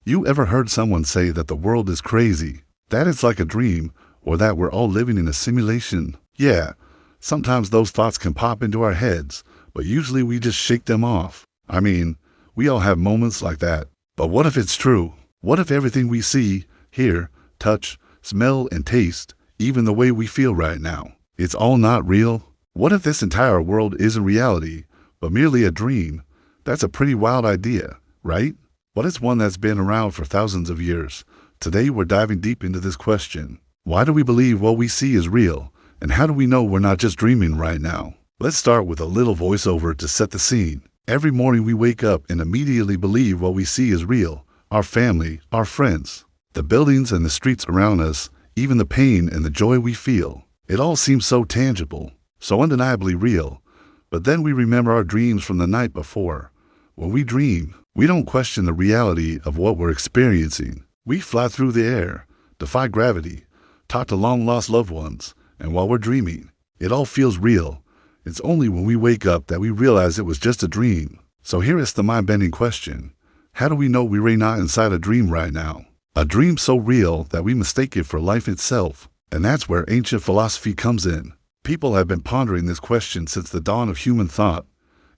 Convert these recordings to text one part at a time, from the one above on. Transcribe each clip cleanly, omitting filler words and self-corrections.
You ever heard someone say that the world is crazy, that it's like a dream, or that we're all living in a simulation? Yeah, sometimes those thoughts can pop into our heads, but usually we just shake them off. I mean, we all have moments like that. But what if it's true? What if everything we see, hear, touch, smell, and taste, even the way we feel right now, it's all not real? What if this entire world isn't reality, but merely a dream? That's a pretty wild idea, right? But it's one that's been around for thousands of years. Today we're diving deep into this question. Why do we believe what we see is real? And how do we know we're not just dreaming right now? Let's start with a little voiceover to set the scene. Every morning we wake up and immediately believe what we see is real. Our family, our friends, the buildings and the streets around us, even the pain and the joy we feel. It all seems so tangible, so undeniably real. But then we remember our dreams from the night before. When we dream, we don't question the reality of what we're experiencing. We fly through the air, defy gravity, talk to long-lost loved ones, and while we're dreaming, it all feels real. It's only when we wake up that we realize it was just a dream. So here is the mind-bending question. How do we know we're not inside a dream right now? A dream so real that we mistake it for life itself. And that's where ancient philosophy comes in. People have been pondering this question since the dawn of human thought.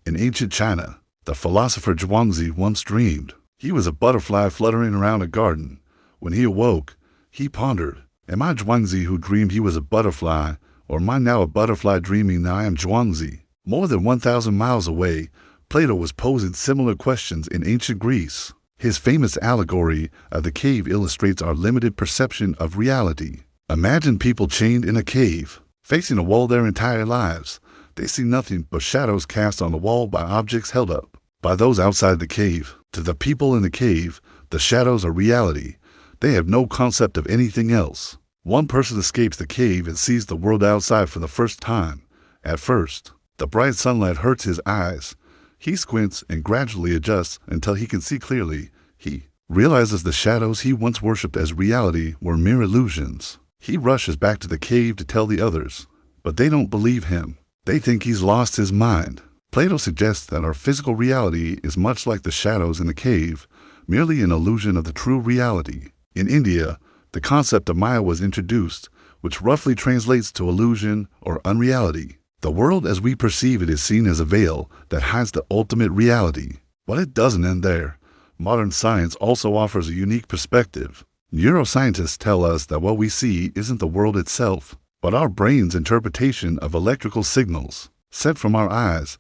In ancient China, the philosopher Zhuangzi once dreamed. He was a butterfly fluttering around a garden. When he awoke, he pondered, am I Zhuangzi who dreamed he was a butterfly, or am I now a butterfly dreaming that I am Zhuangzi? More than 1,000 miles away, Plato was posing similar questions in ancient Greece. His famous allegory of the cave illustrates our limited perception of reality. Imagine people chained in a cave, facing a wall their entire lives. They see nothing but shadows cast on the wall by objects held up by those outside the cave. To the people in the cave, the shadows are reality. They have no concept of anything else. One person escapes the cave and sees the world outside for the first time. At first, the bright sunlight hurts his eyes. He squints and gradually adjusts until he can see clearly. He realizes the shadows he once worshipped as reality were mere illusions. He rushes back to the cave to tell the others, but they don't believe him. They think he's lost his mind. Plato suggests that our physical reality is much like the shadows in the cave, merely an illusion of the true reality. In India, the concept of Maya was introduced, which roughly translates to illusion or unreality. The world as we perceive it is seen as a veil that hides the ultimate reality. But it doesn't end there. Modern science also offers a unique perspective. Neuroscientists tell us that what we see isn't the world itself, but our brain's interpretation of electrical signals. Sent from our eyes,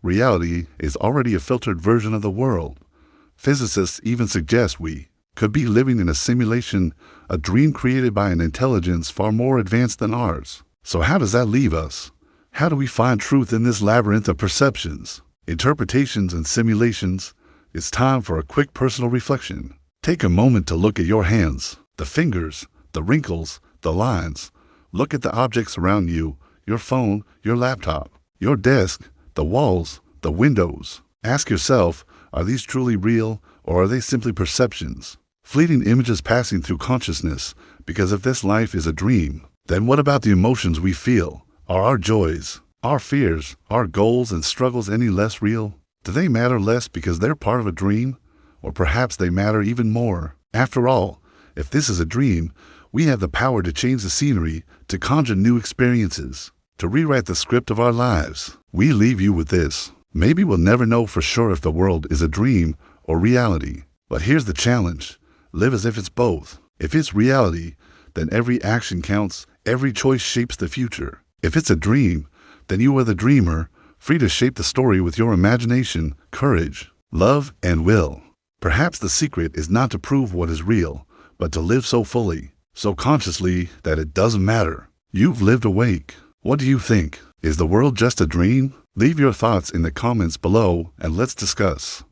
reality is already a filtered version of the world. Physicists even suggest we could be living in a simulation, a dream created by an intelligence far more advanced than ours. So how does that leave us? How do we find truth in this labyrinth of perceptions, interpretations, and simulations? It's time for a quick personal reflection. Take a moment to look at your hands, the fingers, the wrinkles, the lines. Look at the objects around you, your phone, your laptop, your desk, the walls, the windows. Ask yourself, are these truly real, or are they simply perceptions? Fleeting images passing through consciousness, because if this life is a dream, then what about the emotions we feel? Are our joys, our fears, our goals and struggles any less real? Do they matter less because they're part of a dream? Or perhaps they matter even more. After all, if this is a dream, we have the power to change the scenery, to conjure new experiences, to rewrite the script of our lives. We leave you with this. Maybe we'll never know for sure if the world is a dream or reality. But here's the challenge. Live as if it's both. If it's reality, then every action counts, every choice shapes the future. If it's a dream, then you are the dreamer, free to shape the story with your imagination, courage, love, and will. Perhaps the secret is not to prove what is real, but to live so fully, so consciously that it doesn't matter. You've lived awake. What do you think? Is the world just a dream? Leave your thoughts in the comments below and let's discuss.